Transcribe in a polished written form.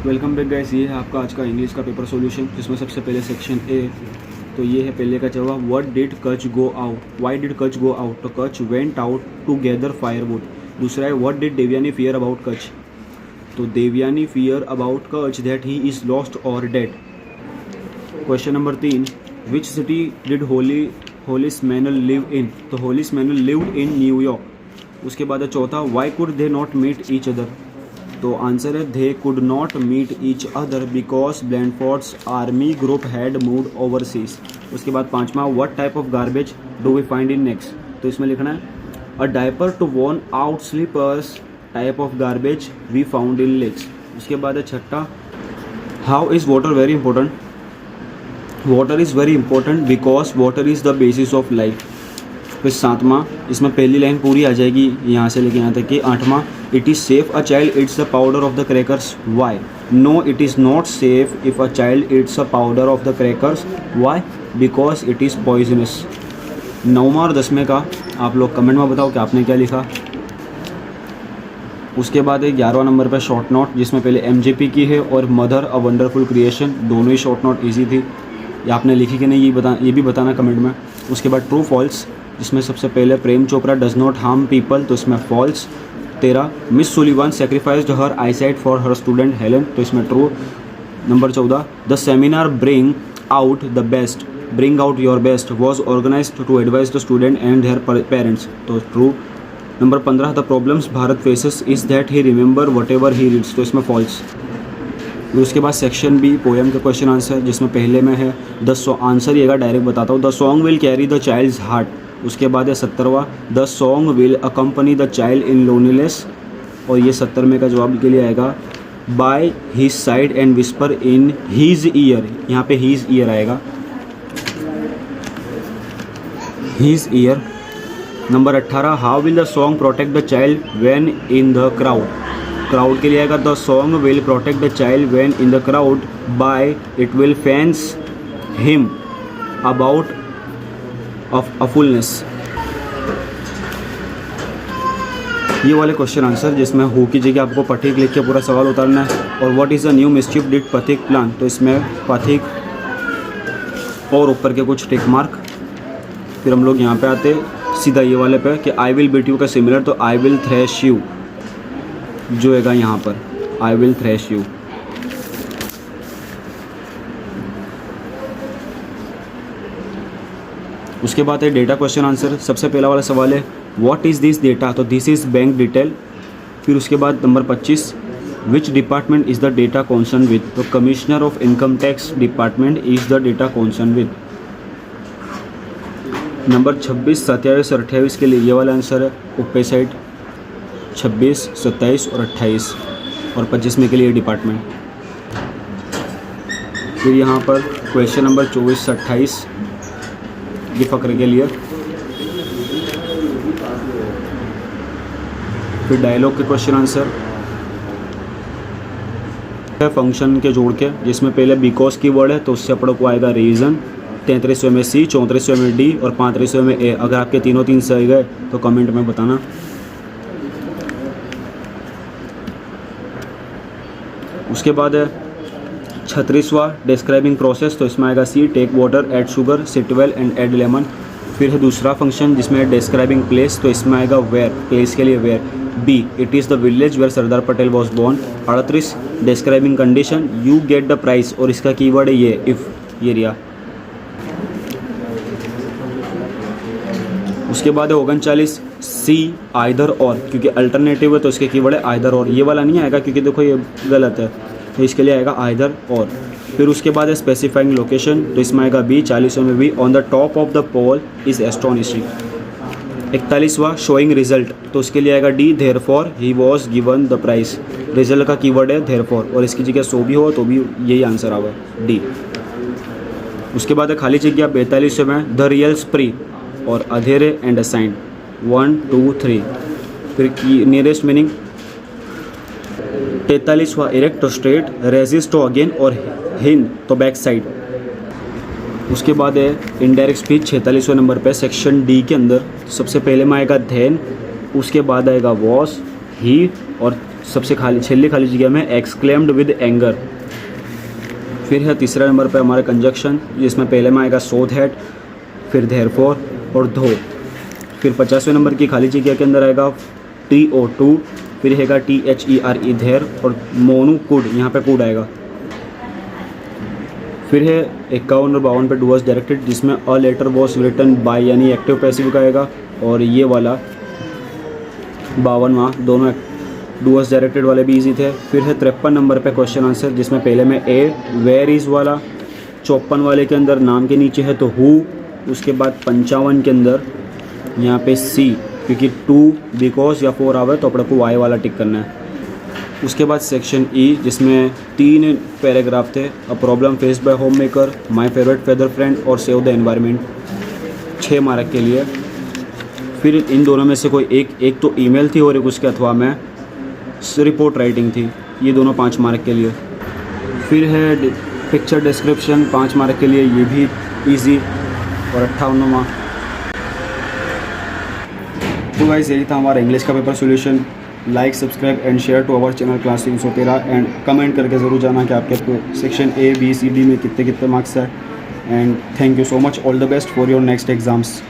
Welcome back guys. ये है आपका आज का इंग्लिश का पेपर सॉल्यूशन, जिसमें सबसे पहले सेक्शन ए। तो ये है पहले का जवाब, व्हाट डिड कच गो आउट, वाई डिड कच गो आउट। तो Kacha went out to gather firewood. दूसरा है, what did Devayani fear about Kacha. तो Devayani fear about Kacha that he is lost or dead. Question number 3, which city did Hollis Manuel live in. तो Hollis Manuel lived in New York. उसके बाद है चौथा, why could they not meet each other. तो answer है, they could not meet each other because Blandford's army group had moved overseas. उसके बाद पांचवा, what type of garbage do we find in next. तो इसमें लिखना है, a diaper to worn out slippers type of garbage we found in lakes. उसके बाद है छठा, how is water very important. Water is very important because water is the basis of life. फिर सातवां, इसमें पहली लाइन पूरी आ जाएगी यहाँ से लेके यहाँ तक कि। आठवां, it is safe a child eats the powder of the crackers, why. No, it is not safe if a child eats a powder of the crackers, why, because it is poisonous. 9वां और 10वें का आप लोग comment में बताओ कि आपने क्या लिखा। उसके बाद एक 11वां नंबर पर शॉर्ट नोट, जिसमें पहले MJP की है और मदर अ वंडरफुल क्रिएशन। दोनों ही शॉर्ट नोट ईजी थी। ये आपने लिखी कि नहीं, ये भी बताना कमेंट में। उसके बाद ट्रू फॉल्स, जिसमें सबसे पहले Prem Chopra does not harm people, तो इसमें false. 13, Miss Sullivan sacrificed her eyesight for her student Helen, तो इसमें true. Number 14, the seminar bring out your best was organised to advise the student and their parents, तो true. Number 15, the problems Bharat faces is that he remember whatever he reads, तो इसमें false. उसके बाद section B, poem का question answer, जिसमें पहले में है आंसर ये डायरेक्ट बताता हूँ, the song will carry the child's heart. उसके बाद है 17वां, the song will accompany the child in loneliness, और ये 70वें का जवाब के लिए आएगा, by his side and whisper in his ear. यहाँ पे हीज ईयर आएगा, his ear. Number 18, how will the song protect the child when in the crowd के लिए आएगा, the song will protect the child when in the crowd by it will fence him about of a fullness. ये वाले question answer, जिसमें who की जगह आपको पथिक लिख के पूरा सवाल उतारना है। और what is the new mischief did पथिक प्लान, तो इसमें पथिक और ऊपर के कुछ टिक मार्क। फिर हम लोग यहाँ पे आते सीधा ये वाले पे कि आई विल बीट यू का सिमिलर, तो आई विल थ्रैश यू जो हैगा यहाँ पर, आई विल थ्रैश यू। उसके बाद है डेटा क्वेश्चन आंसर। सबसे पहला वाला सवाल है, व्हाट इज़ दिस डेटा, तो दिस इज़ बैंक डिटेल। फिर उसके बाद number 25, which department is the data concern with, तो commissioner of income tax department is the data concern with. Number 26, 27 और 28 के लिए ये वाला आंसर है, ऊपर साइड 26, 27 और 28, और 25 में के लिए डिपार्टमेंट। फिर यहाँ पर क्वेश्चन नंबर 24 से 28 ये फक्र के लिए। फिर डायलॉग के क्वेश्चन आंसर है फंक्शन के जोड़ के, जिसमें पहले बिकॉज की वर्ड है तो उससे अपने को आएगा रीज़न। 33वें में सी, 34वें में डी और 35वें में ए। अगर आपके तीनों तीन सही गए तो कमेंट में बताना। उसके बाद है 36वां डिस्क्राइबिंग प्रोसेस, तो इसमें आएगा C, take water, add sugar, stir well and add lemon. फिर है दूसरा फंक्शन जिसमें है डिस्क्राइबिंग प्लेस, तो इसमें आएगा वेयर, प्लेस के लिए where. B, it is the village where Sardar Patel was born. 38, describing condition, you get the price, और इसका कीवर्ड है ये इफ़, ये रिया। उसके बाद है 39, सी, आइदर और, क्योंकि अल्टरनेटिव है तो इसके कीवर्ड है आइदर और। ये वाला नहीं आएगा क्योंकि देखो ये गलत है, तो इसके लिए आएगा आइदर और। फिर उसके बाद है स्पेसिफाइंग लोकेशन, तो इसमें आएगा बी, 40 में B, on the top of the pole is astonishing. 41वां शोइंग रिजल्ट, तो उसके लिए आएगा D, therefore he was given the prize. Result का कीवर्ड है देयरफॉर, और इसकी जगह सो भी हो तो भी यही आंसर आवा, डी। उसके बाद है खाली जगह 42 में द रियल स्प्री और अधेरे एंड असाइंड 1, 2, 3। फिर नियरेस्ट मीनिंग 43वां इरेक्ट तो स्ट्रेट, रेजिस्ट तो अगेन और हिंद तो बैक साइड। उसके बाद है इनडायरेक्ट स्पीच 46वें नंबर पे सेक्शन डी के अंदर। सबसे पहले में आएगा धैन, उसके बाद आएगा वॉस, ही और सबसे छेल्ली खाली जगह में एक्सक्लेम्ड विद एंगर। फिर है तीसरे नंबर पे हमारे कंजक्शन, जिसमें पहले में आएगा सो दैट, फिर देयरफॉर और दो। फिर 50वें नंबर की खाली जगह के अंदर आएगा TO2, फिर हैगा THERE देयर और मोनू कुड, यहाँ पे कुड आएगा। फिर है 51 और 52 पे डू वाज डायरेक्टेड, जिसमें a letter was written by यानी एक्टिव पैसिव का आएगा, और ये वाला 52वां दोनों डू वाज डायरेक्टेड वाले भी इजी थे। फिर है 53 नंबर पे क्वेश्चन आंसर, जिसमें पहले में ए वेयर इज़ वाला, 54 वाले के अंदर नाम के नीचे है तो हु, उसके बाद 55 के अंदर यहाँ पे सी, क्योंकि 2 बिकॉज या 4 आवे तो अपने को वाई वाला टिक करना है। उसके बाद सेक्शन ई, जिसमें 3 पैराग्राफ थे, a problem faced by home maker, my favourite feather friend और सेव द एनवायरनमेंट, 6 मार्क के लिए। फिर इन दोनों में से कोई एक तो ईमेल थी और एक उसके अथवा में रिपोर्ट राइटिंग थी, ये दोनों 5 मार्क के लिए। फिर है पिक्चर डिस्क्रिप्शन 5 मार्क के लिए, ये भी इजी, और 58वां। तो गाइस यही था हमारा इंग्लिश का paper solution. Like, subscribe and share to our channel class 313, and comment करके ज़रूर जाना कि आपके section A, B, C, D में कितने मार्क्स है। And thank you so much, all the best for your next exams.